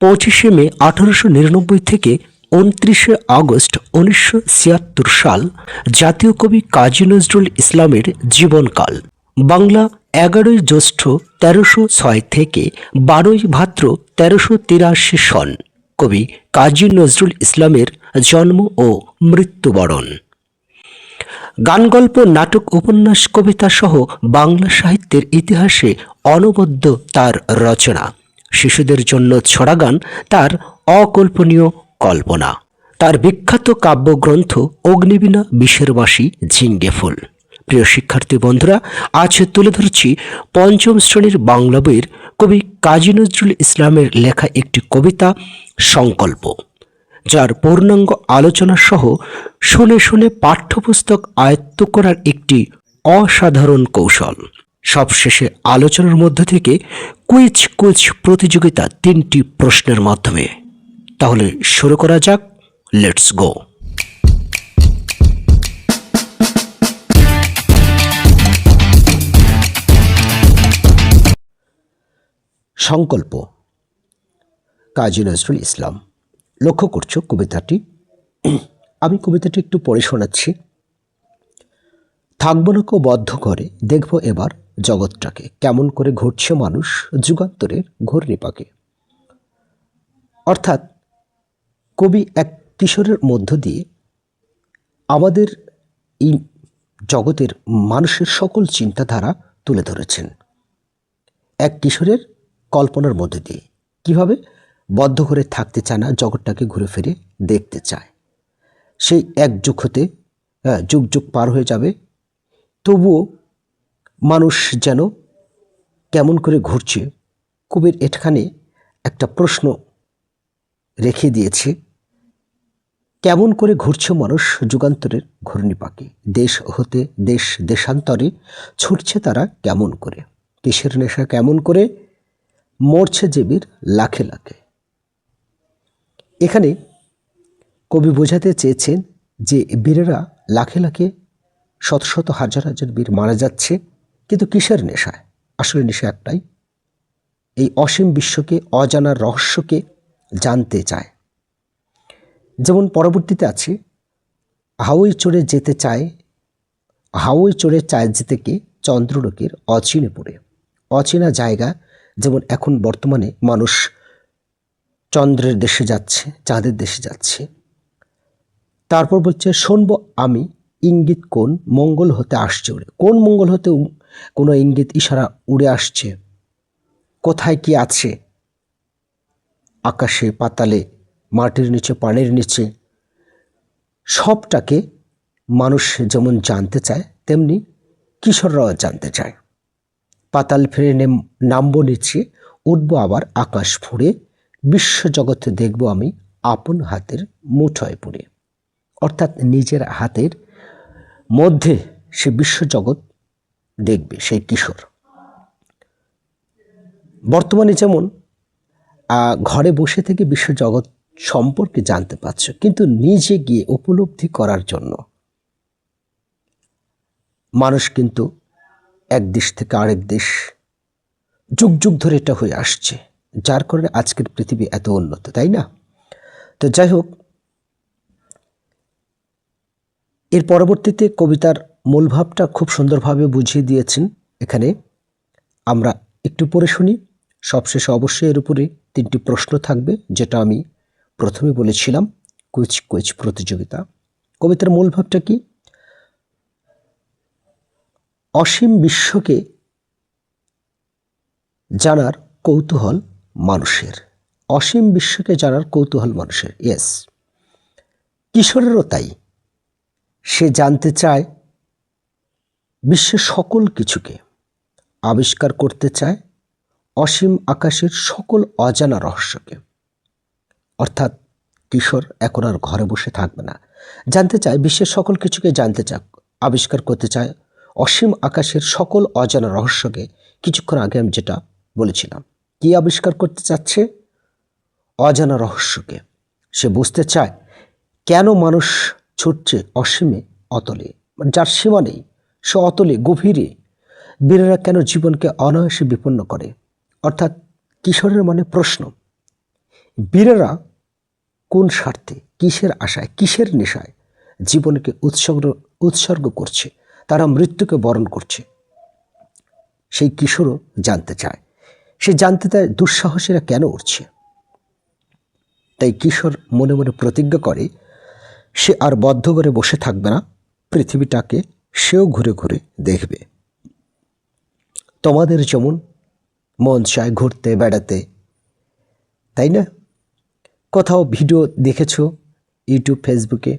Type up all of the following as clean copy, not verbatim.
25শে মে 1899 থেকে 29শে আগস্ট 1976 সাল জাতীয় কবি কাজী নজরুল ইসলামের জীবনকাল। বাংলা 11ই জ্যৈষ্ঠ 1306 থেকে 12ই ভাদ্র 1383 সন কবি কাজী নজরুল ইসলামের জন্ম ও মৃত্যুবরণ। গান, গল্প, নাটক, উপন্যাস, কবিতা সহ বাংলা সাহিত্যের ইতিহাসে অনবদ্য তার রচনা। শিশুদের জন্য ছড়া গান তার অকল্পনীয় কল্পনা। তার বিখ্যাত কাব্যগ্রন্থ অগ্নিবীণা, বিষের বাঁশি, ঝিঙ্গে ফুল। প্রিয় শিক্ষার্থী বন্ধুরা, আজ তুলে ধরছি পঞ্চম শ্রেণীর বাংলা বইয়ের কবি কাজী নজরুল ইসলামের লেখা একটি কবিতা সংকল্প, যার পূর্ণাঙ্গ আলোচনা সহ শুনে শুনে পাঠ্যপুস্তক আয়ত্ত করার একটি অসাধারণ কৌশল। সবশেষে আলোচনার মধ্য থেকে কুইজ প্রতিযোগিতা 3টি প্রশ্নের মাধ্যমে। তাহলে শুরু করা যাক, লেটস গো। সংকল্প, কাজী নজরুল ইসলাম। লক্ষ্য করছো কবিতাটি, আমি কবিতাটি একটু পড়ে শোনাচ্ছি। থাকবো না কেউ বদ্ধ ঘরে, দেখবো এবার জগৎটাকে, কেমন করে ঘুরছে মানুষ যুগান্তরের ঘূর্ণিপাকে। অর্থাৎ কবি এক কিশোরের মধ্য দিয়ে আমাদের এই জগতের মানুষের সকল চিন্তাধারা তুলে ধরেছেন এক কিশোরের কল্পনার মধ্য দিয়ে। কিভাবে বদ্ধ ঘরে থাকতে চায় না, জগৎটাকে ঘুরে ফিরে দেখতে চায়। সেই এক যুগ হতে যুগ যুগ পার হয়ে যাবে, তবুও মানুষ যেন কেমন করে ঘুরছে। কবির এখানে একটা প্রশ্ন রেখে দিয়েছে, কেমন করে ঘুরছে মানুষ যুগান্তরের ঘূর্ণিপাকে, দেশ হতে দেশ দেশান্তরে ছুটছে তারা কেমন করে, কিসের নেশা কেমন করে, মরছে যে বীর লাখে লাখে। এখানে কবি বোঝাতে চেয়েছেন যে বীরেরা লাখে লাখে, শত শত হাজার হাজার বীর মারা যাচ্ছে, কিন্তু কিসের নেশায়? আসলে নেশা একটাই, এই অসীম বিশ্বকে, অজানার রহস্যকে জানতে চায়। যেমন পরবর্তীতে আছে, হাওয়াই চড়ে যেতে চায়, হাওয়াই চড়ে চায় যেতে কে চন্দ্রলোকের অচিনে পড়ে। অচেনা জায়গা, যেমন এখন বর্তমানে মানুষ চন্দ্রের দেশে যাচ্ছে, চাঁদের দেশে যাচ্ছে। তারপর বলছে, শুনবো আমি ইঙ্গিত কোন মঙ্গল হতে আসছে উড়ে। কোন মঙ্গল হতে কোনো ইঙ্গিত ইশারা উড়ে আসছে, কোথায় কি আছে, আকাশে পাতালে, মাটির নিচে, পানির নিচে, সবটাকে মানুষ যেমন জানতে চায়, তেমনি কিশোররাও জানতে চায়। পাতাল ফিরে নামবো নিচে, উঠবো আবার আকাশ ফুঁড়ে, বিশ্বজগতে দেখব আমি আপন হাতের মুঠোয় পুড়ে। অর্থাৎ নিজের হাতের মধ্যে সে বিশ্বজগৎ দেখবে সেই কিশোর। বর্তমানে যেমন ঘরে বসে থেকে বিশ্বজগৎ সম্পর্কে জানতে পারছ, কিন্তু নিজে গিয়ে উপলব্ধি করার জন্য মানুষ কিন্তু এক দেশ থেকে আরেক দেশ যুগ যুগ ধরে এটা হয়ে আসছে, যার কারণে আজকের পৃথিবী এত উন্নত, তাই না? তো যাই হোক, এর পরবর্তীতে কবিতার মূল ভাবটা খুব সুন্দরভাবে বুঝিয়ে দিয়েছেন। এখানে আমরা একটু পড়ে শুনি। সবশেষে অবশ্যই এর উপরে 3টি প্রশ্ন থাকবে, যেটা আমি প্রথমে বলেছিলাম, কুইজ প্রতিযোগিতা। কবিতার মূল ভাবটা কি? অসীম বিশ্বকে জানার কৌতূহল মানুষের, অসীম বিশ্বকে জানার কৌতূহল মানুষের। ইয়েস, কিশোরেরও তাই। সে জানতে চায় বিশ্বের সকল কিছুকে, আবিষ্কার করতে চায় অসীম আকাশের সকল অজানা রহস্যকে। অর্থাৎ কিশোর এখন আর ঘরে বসে থাকবে না, জানতে চায় বিশ্বের সকল কিছুকে, জানতে চায়, আবিষ্কার করতে চায় অসীম আকাশের সকল অজানা রহস্যকে। কিছুক্ষণ আগে আমি যেটা বলেছিলাম, কি আবিষ্কার করতে চাচ্ছে? অজানা রহস্যকে। সে বুঝতে চায় কেন মানুষ ছুটছে অসীমে অতলে, যার সীমা নেই, সে অতলে গভীরে। বীরেরা কেন জীবনকে অনায়াসে বিপন্ন করে? অর্থাৎ কিশোরের মনে প্রশ্ন, বীরেরা কোন স্বার্থে, কিসের আশায়, কিসের নেশায় জীবনকে উৎসর্গ করছে, তারা মৃত্যুকে বরণ করছে, সেই কিশোরও জানতে চায়। সে জানতে চায় দুঃসাহসীরা কেন উঠছে। তাই কিশোর মনে মনে প্রতিজ্ঞা করে সে আর বদ্ধ করে বসে থাকবে না, পৃথিবীটাকে সেও ঘুরে ঘুরে দেখবে। তোমাদের যেমন মন চায় ঘুরতে বেড়াতে, তাই না? কোথাও ভিডিও দেখেছো ইউটিউব ফেসবুকে,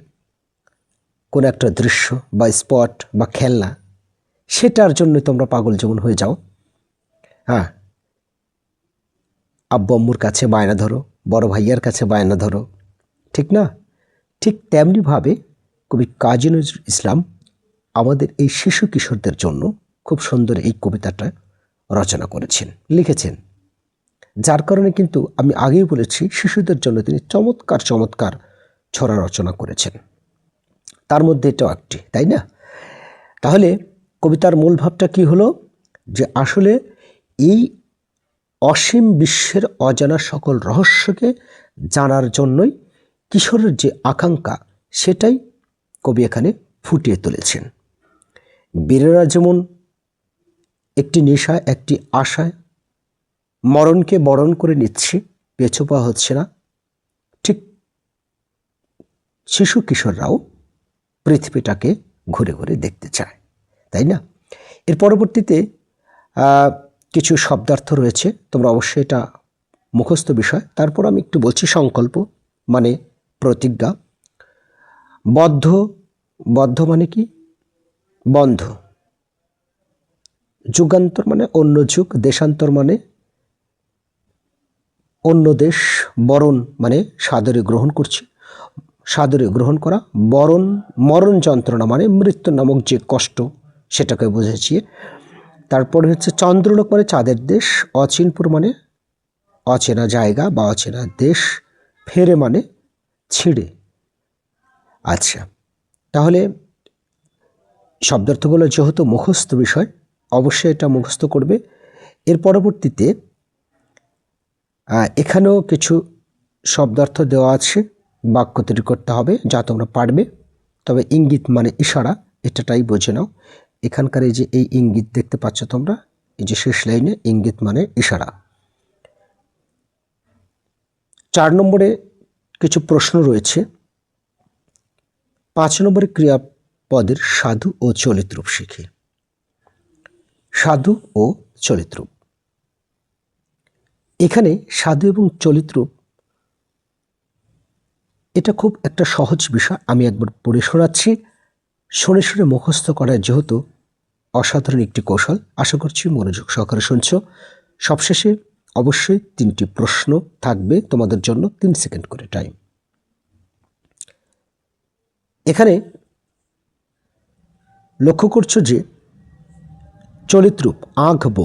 কোন একটা দৃশ্য বা স্পট বা খেলনা, সেটার জন্য তোমরা পাগল যেমন হয়ে যাও। হ্যাঁ, আব্বু আম্মুর কাছে বায়না ধরো, বড় ভাইয়ার কাছে বায়না ধরো, ঠিক না? ঠিক তেমনিভাবে কবি কাজী নজরুল ইসলাম আমাদের এই শিশু কিশোরদের জন্য খুব সুন্দর এই কবিতাটা রচনা করেছেন, লিখেছেন। যার কারণে কিন্তু আমি আগেই বলেছি শিশুদের জন্য তিনি চমৎকার চমৎকার ছড়া রচনা করেছেন, তার মধ্যে এটাও একটি, তাই না? তাহলে কবিতার মূল ভাবটা কি হলো, যে আসলে এই অসীম বিশ্বের অজানা সকল রহস্যকে জানার জন্যই কিশোরের যে আকাঙ্ক্ষা, সেটাই কবি এখানে ফুটিয়ে তুলেছেন। বীরেরা যেমন একটি নেশা, একটি আশায় মরণকে বরণ করে নিচ্ছে, পেছু পা হচ্ছে না, ঠিক শিশু কিশোররাও পৃথিবীটাকে ঘুরে ঘুরে দেখতে চায়, তাই না? এর পরবর্তীতে কিছু শব্দার্থ রয়েছে, তোমরা অবশ্যই এটা মুখস্থ বিষয়। তারপর আমি একটু বলছি। সংকল্প মানে প্রতিজ্ঞা, বদ্ধ, বদ্ধ মানে কি? বন্ধ। যুগান্তর মানে অন্য যুগ, দেশান্তর মানে অন্য দেশ, বরণ মানে সাদরে গ্রহণ করছি, সাদরে গ্রহণ করা, বরণ মরণ যন্ত্রণা মানে মৃত্যু নামক যে কষ্ট, সেটাকে বুঝেছি। তারপরে হচ্ছে চন্দ্রলোক মানে চাঁদের দেশ, অচিনপুর মানে অচেনা জায়গা বা অচেনা দেশ, ফেরে মানে ছিঁড়ে। আচ্ছা, তাহলে শব্দার্থগুলো যেহেতু মুখস্থ বিষয়, অবশ্যই এটা মুখস্থ করবে। এর পরবর্তীতে এখানেও কিছু শব্দার্থ দেওয়া আছে, বাক্য তৈরি করতে হবে, যা তোমরা পারবে। তবে ইঙ্গিত মানে ইশারা, এটাটাই বুঝে নাও। এখানকার এই যে এই ইঙ্গিত দেখতে পাচ্ছ তোমরা, এই যে শেষ লাইনে ইঙ্গিত মানে ইশারা। 4 নম্বরে কিছু প্রশ্ন রয়েছে। 5 নম্বরে ক্রিয়াপদের সাধু ও চলিত রূপ শিখি। সাধু ও চলিত রূপ, এখানে সাধু এবং চলিত রূপ, এটা খুব একটা সহজ বিষয়। আমি একবার পড়ে শোনাচ্ছি, শুনে শুনে মুখস্থ করা যেহেতু অসাধারণ একটি কৌশল। আশা করছি মনোযোগ সহকারে শুনছ। সবশেষে অবশ্যই 3টি প্রশ্ন থাকবে তোমাদের জন্য, 3 সেকেন্ড করে টাইম। এখানে লক্ষ্য করছো যে চলিত রূপ আঁকব,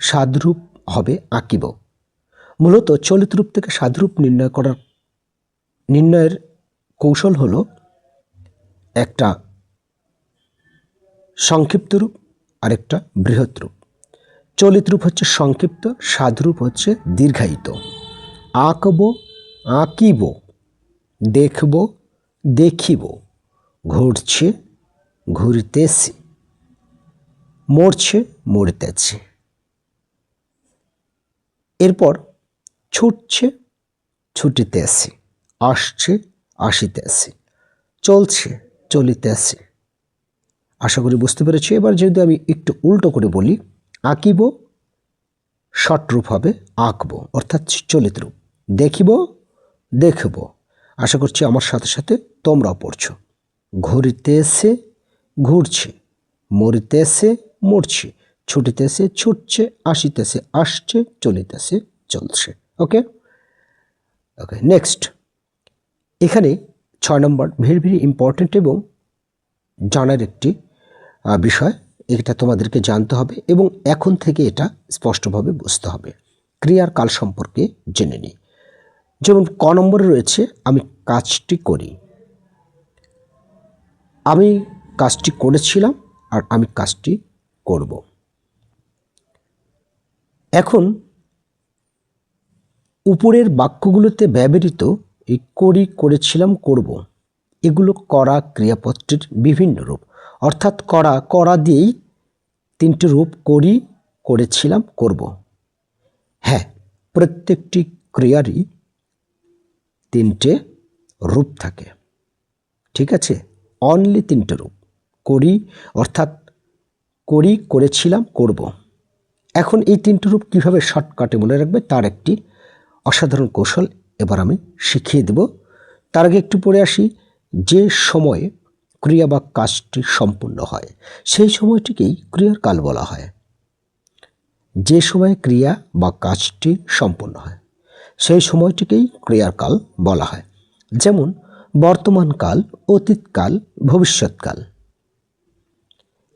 সাধুরূপ হবে আঁকিব। মূলত চলিত রূপ থেকে সাধুরূপ নির্ণয়ের কৌশল হলো একটা সংক্ষিপ্ত রূপ আর একটা বৃহৎ রূপ। চলিত রূপ হচ্ছে সংক্ষিপ্ত, সাধুরূপ হচ্ছে দীর্ঘায়িত। আঁকব, আঁকিব, দেখব, দেখিব, ঘুরছে, ঘুরিতেছে, মরছে, মরিতেছে। এরপর ছুটছে, ছুটিতেছে, আসছে, আসিতেছে, চলছে, চলিতেছে। আশা করি বুঝতে পেরেছি। এবার যদি আমি একটু উল্টো করে বলি, আঁকিব শর্ট রূপ হবে আঁকব, অর্থাৎ চলিত রূপ। দেখিব, দেখব, আশা করছি আমার সাথে সাথে তোমরাও পড়ছো। ঘুরিতেছে, ঘুরছে, মরিতেছে, মরছে, ছুটিতেছে, ছুটছে, আসিতেছে, আসছে, চলিতেছে, চলছে। ওকে ওকে, নেক্সট। এখানে 6 নম্বর ভেরি ভেরি ইম্পর্টেন্ট এবং জানার একটি বিষয়, এটা তোমাদেরকে জানতে হবে এবং এখন থেকে এটা স্পষ্টভাবে বুঝতে হবে। ক্রিয়ার কাল সম্পর্কে জেনে নিই। যেমন ক নম্বরে রয়েছে আমি কাজটি করি, আমি কাজটি করেছিলাম আর আমি কাজটি করব। এখন উপরের বাক্যগুলোতে ব্যবহৃত এই করি, করেছিলাম, করব, এগুলো করা ক্রিয়াপত্রের বিভিন্ন রূপ। অর্থাৎ করা দিয়েই তিনটি রূপ, করি, করেছিলাম, করব। হ্যাঁ, প্রত্যেকটি ক্রিয়ারই তিনটে রূপ থাকে। ঠিক আছে, অনলি তিনটে রূপ। করি অর্থাৎ করি, করেছিলাম, করব। এখন এই তিনটে রূপ কীভাবে শর্টকাটে মনে রাখবে তার একটি অসাধারণ কৌশল এবার আমি শিখিয়ে দেব। তার আগে একটু পড়ে আসি। যে সময়ে ক্রিয়া বা কাজটি সম্পূর্ণ হয় সেই সময়টিকেই ক্রিয়ার কাল বলা হয়। যে সময়ে ক্রিয়া বা কাজটি সম্পূর্ণ হয় সেই সময়টিকেই ক্রিয়ার কাল বলা হয়। যেমন বর্তমানকাল, অতীতকাল, ভবিষ্যৎকাল।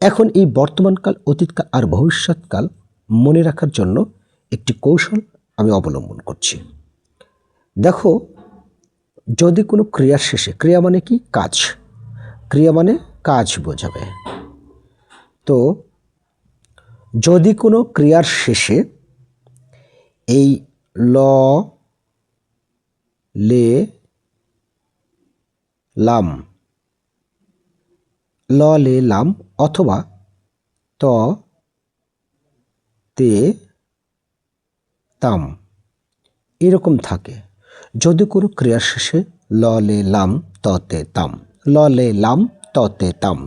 এখন এই বর্তমানকাল, অতীতকাল আর ভবিষ্যৎকাল মনে রাখার জন্য একটি কৌশল আমি অবলম্বন করছি। দেখো, যদি কোনো ক্রিয়ার শেষে, ক্রিয়া মানে কি? কাজ। ক্রিয়া মানে কাজ বোঝাবে। তো যদি কোনো ক্রিয়ার শেষে এই ল, লে, লাম, ল, লে, লাম অথবা ত, তে, তাম এরকম থাকে, যদি কোনো ক্রিয়ার শেষে ল, লে, লাম, ত, তে, তাম, ল, লে, লাম, ত, তে, তাম,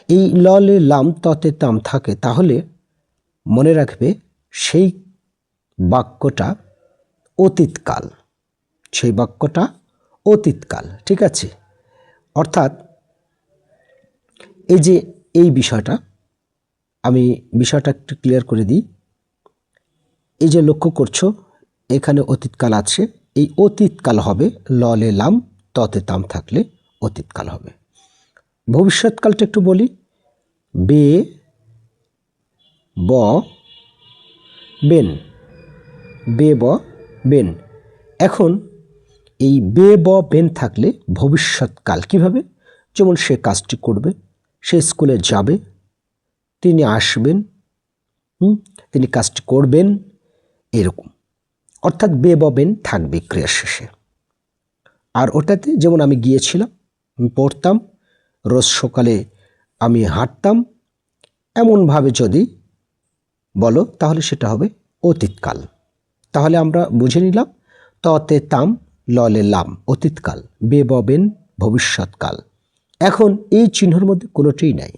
এই ল, লে, লাম, ত, তে, তাম থাকে, তাহলে মনে রাখবে সেই বাক্যটা অতীতকাল। সেই বাক্যটা অতীতকাল। ঠিক আছে, অর্থাৎ এই যে এই বিষয়টা, আমি বিষয়টা একটু ক্লিয়ার করে দিই। এই যে লক্ষ্য করছো এখানে অতীতকাল আছে, এই অতীতকাল হবে ল, লে, লাম, ত, তে, তাম থাকলে অতীতকাল হবে। ভবিষ্যৎকালটা একটু বলি। বে, ব, বেন। বে, ব, বেন। এখন এই বে, ব, বেন থাকলে ভবিষ্যৎকাল কিভাবে? যেমন সে কাজটি করবে, সে স্কুলে যাবে, তিনি আসবেন, তিনি কাজটি করবেন, এরকম। অর্থাৎ বে, ব, বেন থাকবে ক্রিয়ার শেষে। আর ওটাতে যেমন আমি গিয়েছিলাম, আমি পড়তাম, রোজ সকালে আমি হাঁটতাম, এমনভাবে যদি বলো তাহলে সেটা হবে অতীতকাল। তাহলে আমরা বুঝে নিলাম ত, তে, তাম, ল, লে, লাম অতীতকাল, বে, ব, বেন ভবিষ্যৎকাল। এখন এই চিহ্নের মধ্যে কোনোটিই নাই।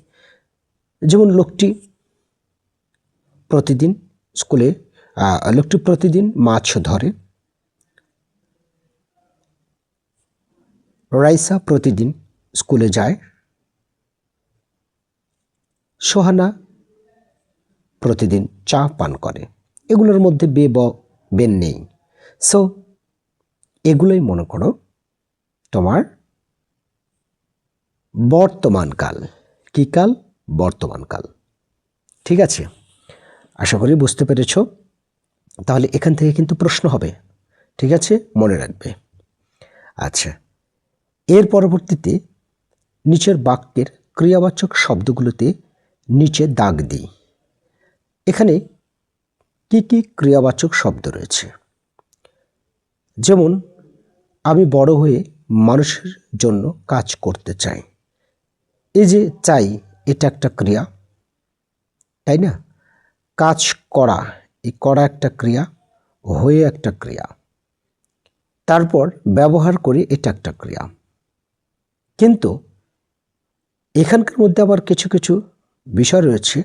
যেমন লোকটি প্রতিদিন স্কুলে, লোকটি প্রতিদিন মাছ ধরে। রাইসা প্রতিদিন স্কুলে যায়। সোহানা প্রতিদিন চা পান করে। এগুলোর মধ্যে বে, ব, বেন নেই। সো এগুলোই মনে করো তোমার বর্তমানকাল। কি কাল? বর্তমানকাল। ঠিক আছে, আশা করি বুঝতে পেরেছ। তাহলে এখান থেকে কিন্তু প্রশ্ন হবে। ঠিক আছে, মনে রাখবে। আচ্ছা, এর পরবর্তীতে নিচের বাক্যের ক্রিয়াবাচক শব্দগুলোতে নিচে দাগ দিই। এখানে কি কি ক্রিয়াবাচক শব্দ রয়েছে? যেমন আমি বড় হয়ে মানুষের জন্য কাজ করতে চাই। এই যে চাই, এটা একটা ক্রিয়া, তাই না? কাজ করা, এই করা একটা ক্রিয়া, হয়ে একটা ক্রিয়া, তারপর ব্যবহার করি, এটা একটা ক্রিয়া। কিন্তু এখানকার মধ্যে আবার কিছু কিছু বিষয় রয়েছে।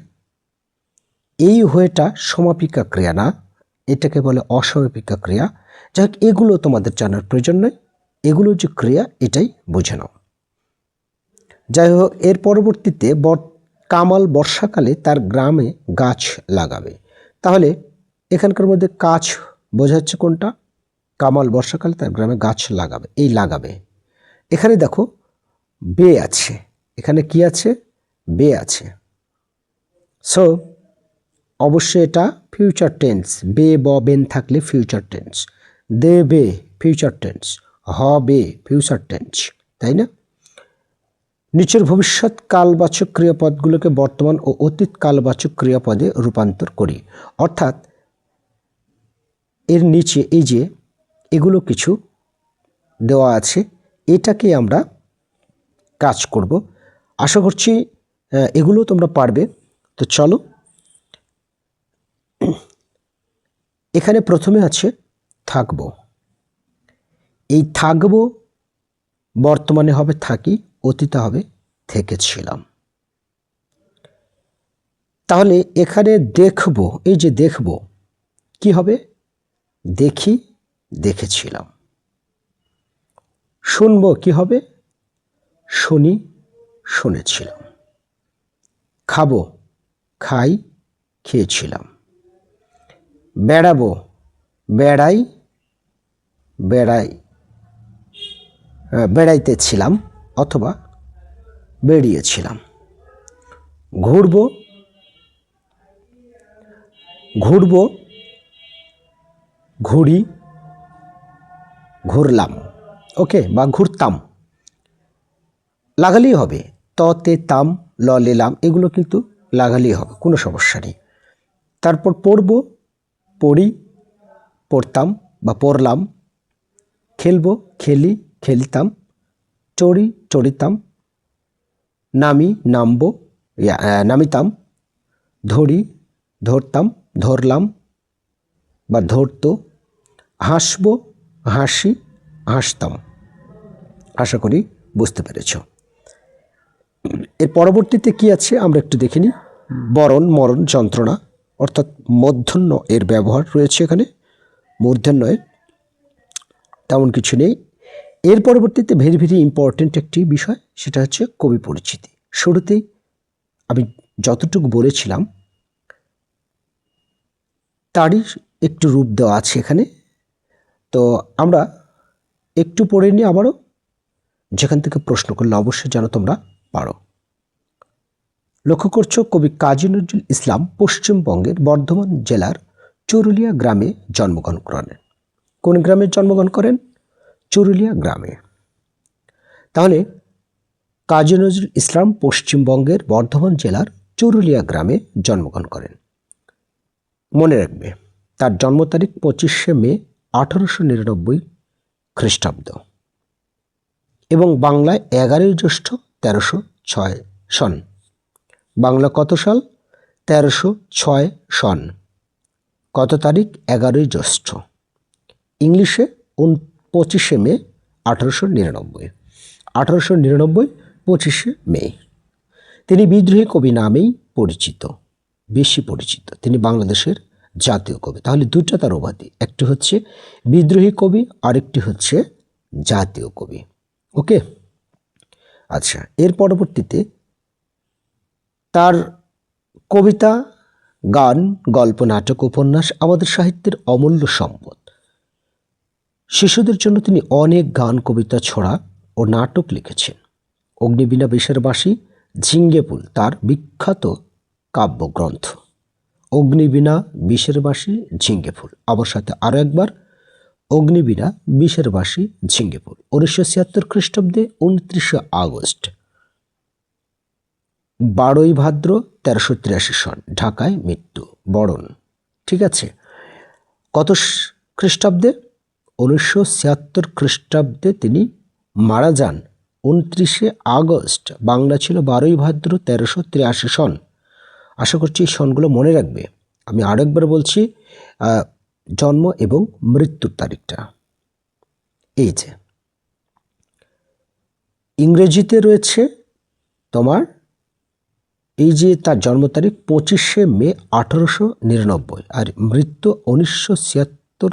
এই হয়েটা সমাপিকা ক্রিয়া না, এটাকে বলে অসমাপিকা ক্রিয়া। যাই হোক, এগুলো তোমাদের জানার প্রয়োজন নয়, এগুলো যে ক্রিয়া এটাই বুঝে নাও। যাই হোক, এর পরবর্তীতে কামাল বর্ষাকালে তার গ্রামে গাছ লাগাবে। তাহলে এখানকার মধ্যে কাজ বোঝাচ্ছে কোনটা? কামাল বর্ষাকালে তার গ্রামে গাছ লাগাবে, এই লাগাবে। এখানে দেখো বে আছে, এখানে কি আছে? বে আছে। সো অবশ্যই এটা ফিউচার টেন্স। বে, ব, বেন থাকলে ফিউচার টেন্স। দেবে ফিউচার টেন্স, হবে ফিউচার টেন্স, তাই না? নিচের ভবিষ্যৎ কালবাচক ক্রিয়াপদগুলোকে বর্তমান ও অতীত কালবাচক ক্রিয়াপদে রূপান্তর করি। অর্থাৎ এর নিচে এই যে এগুলো কিছু দেওয়া আছে, এটাকে আমরা কাজ করব। আশা করছি এগুলো তোমরা পারবে। তো চলো, এখানে প্রথমে আছে থাকবো। এই থাকবো বর্তমানে হবে থাকি, অতীতে হবে থেকেছিলাম। তাহলে এখানে দেখবো, এই যে দেখবো কি হবে? দেখি, দেখেছিলাম। শুনবো কি হবে? শুনি, শুনেছিলাম। খাবো, খাই, খেয়েছিলাম। বেড়াবো, বেড়াই, বেড়াই বেড়াইতেছিলাম অথবা বেরিয়েছিলাম। ঘুরবো, ঘুরবো, ঘুরি, ঘুরলাম। ওকে, বা ঘুরতাম লাগালেই হবে। ততে তাম, ল লেলাম, এগুলো কিন্তু লাগালেই হবে, কোনো সমস্যা নেই। তারপর পড়বো, পড়ি, পড়তাম বা পড়লাম। খেলবো, খেলি, খেলতাম। চড়ি, চড়িতাম। নামি, নামবো, নামিতাম। ধরি, ধরতাম, ধরলাম বা ধরতো। হাসবো, হাসি, হাসতাম। আশা করি বুঝতে পেরেছ। এর পরবর্তীতে কি আছে আমরা একটু দেখে নিই। বরণ, মরণ, যন্ত্রণা, অর্থাৎ মূর্ধন্য এর ব্যবহার রয়েছে এখানে। মূর্ধন্যয় তেমন কিছু নেই। এর পরবর্তীতে ভেরি ভেরি ইম্পর্টেন্ট একটি বিষয়, সেটা হচ্ছে কবি পরিচিতি। শুরুতেই আমি যতটুকু বলেছিলাম তারই একটু রূপ দেওয়া আছে এখানে। তো আমরা একটু পড়ে নিই আবারও, যেখান থেকে প্রশ্ন করলে অবশ্যই যেন তোমরা পারো। লক্ষ্য করছো, কবি কাজী নজরুল ইসলাম পশ্চিমবঙ্গের বর্ধমান জেলার চুরুলিয়া গ্রামে জন্মগ্রহণ করেন। কোন গ্রামে জন্মগ্রহণ করেন? চুরুলিয়া গ্রামে। তাহলে কাজী নজরুল ইসলাম পশ্চিমবঙ্গের বর্ধমান জেলার চুরুলিয়া গ্রামে জন্মগ্রহণ করেন। মনে রাখবে, তার জন্ম তারিখ 25শে মে 1899 খ্রিস্টাব্দ এবং বাংলায় 11ই জ্যৈষ্ঠ 1306 সন। বাংলা কত সাল? 1306 সন। কত তারিখ? 11ই জ্যৈষ্ঠ। ইংলিশে 25শে মে 1899। 1899 25শে মে। তিনি বিদ্রোহী কবি নামেই পরিচিত, বেশি পরিচিত। তিনি বাংলাদেশের জাতীয় কবি। তাহলে দুটা তার উপাধি, একটি হচ্ছে বিদ্রোহী কবি, আরেকটি হচ্ছে জাতীয় কবি। ওকে, আচ্ছা। এর পরবর্তীতে তার কবিতা, গান, গল্প, নাটক, উপন্যাস আমাদের সাহিত্যের অমূল্য সম্পদ। শিশুদের জন্য তিনি অনেক গান, কবিতা, ছড়া ও নাটক লিখেছেন। অগ্নিবীণা, বিষের বাঁশি, ঝিঙ্গেফুল তার বিখ্যাত কাব্যগ্রন্থ। অগ্নিবীণা, বিষের বাঁশি, ঝিঙ্গেফুল। আবার সাথে আরও একবার, অগ্নিবীণা, বিষের বাঁশি, ঝিঙ্গেফুল। 1976 খ্রিস্টাব্দে 29শে আগস্ট, 12ই ভাদ্র 1383 সন, ঢাকায় মৃত্যু বরণ। ঠিক আছে। কত খ্রিস্টাব্দে? 1976 খ্রিস্টাব্দে তিনি মারা যান 29শে আগস্ট। বাংলা ছিল 12ই ভাদ্র 1383 সন। আশা করছি এই সনগুলো মনে রাখবে। আমি আরেকবার বলছি, জন্ম এবং মৃত্যুর তারিখটা। এই যে ইংরেজিতে রয়েছে তোমার, এই যে তার জন্ম তারিখ 25শে মে 1899 আর মৃত্যু 1976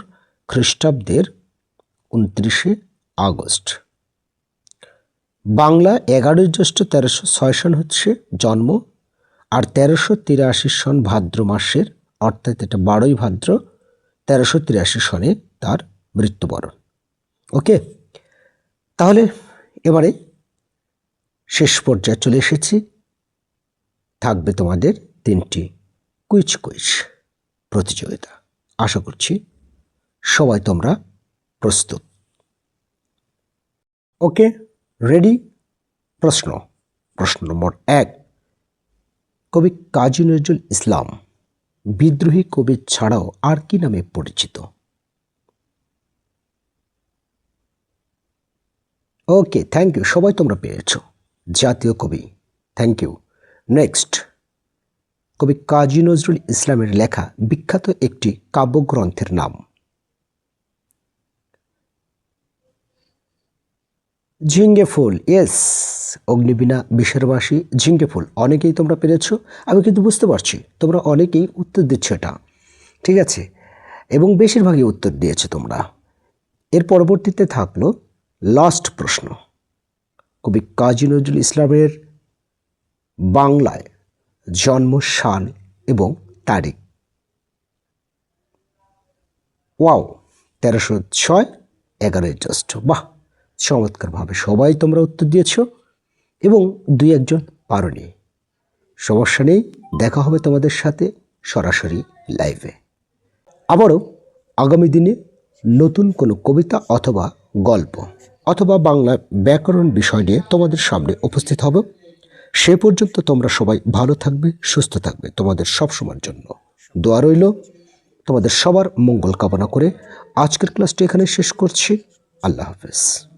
খ্রিস্টাব্দের 29শে আগস্ট। বাংলা 11ই জ্যৈষ্ঠ 1306 সন হচ্ছে জন্ম, আর 1383 সন ভাদ্র মাসের, অর্থাৎ এটা 12ই ভাদ্র 1383 সনে তার মৃত্যুবরণ। ওকে, তাহলে এবারে শেষ পর্যায়ে চলে এসেছি। থাকবে তোমাদের 3টি কুইজ প্রতিযোগিতা। আশা করছি সবাই তোমরা প্রস্তুত। ওকে, রেডি? প্রশ্ন নম্বর 1, কবি কাজী নজরুল ইসলাম বিদ্রোহী কবি ছাড়াও আর কি নামে পরিচিত? ওকে, থ্যাংক ইউ, সবাই তোমরা পেয়েছো। জাতীয় কবি, থ্যাংক ইউ। নেক্সট, কবি কাজী নজরুল ইসলামের লেখা বিখ্যাত একটি কাব্যগ্রন্থের নাম। ঝিঙ্গে ফুল, ইয়েস। অগ্নিবীণা বিষের বাসি, ঝিঙ্গে ফুল, অনেকেই তোমরা পেরেছো। আমি কিন্তু বুঝতে পারছি তোমরা অনেকেই উত্তর দিচ্ছ এটা, ঠিক আছে, এবং বেশিরভাগই উত্তর দিয়েছো তোমরা। এর পরবর্তীতে থাকলো লাস্ট প্রশ্ন, কবি কাজী নজরুল ইসলামের বাংলায় জন্ম সাল এবং তারিখ। ওয়াও, 1306, 11 জ্যৈষ্ঠ। বাহ, চমৎকারভাবে সবাই তোমরা উত্তর দিয়েছ এবং দুই একজন পারোনি। সমস্যা নেই, দেখা হবে তোমাদের সাথে সরাসরি লাইভে। আবারও আগামী দিনে নতুন কোনো কবিতা অথবা গল্প অথবা বাংলা ব্যাকরণ বিষয় নিয়ে তোমাদের সামনে উপস্থিত হব। সে পর্যন্ত তোমরা সবাই ভালো থাকবে, সুস্থ থাকবে। তোমাদের সব সময়ের জন্য দোয়া রইল। তোমাদের সবার মঙ্গল কামনা করে আজকের ক্লাসটি এখানে শেষ করছি। আল্লাহ হাফেজ।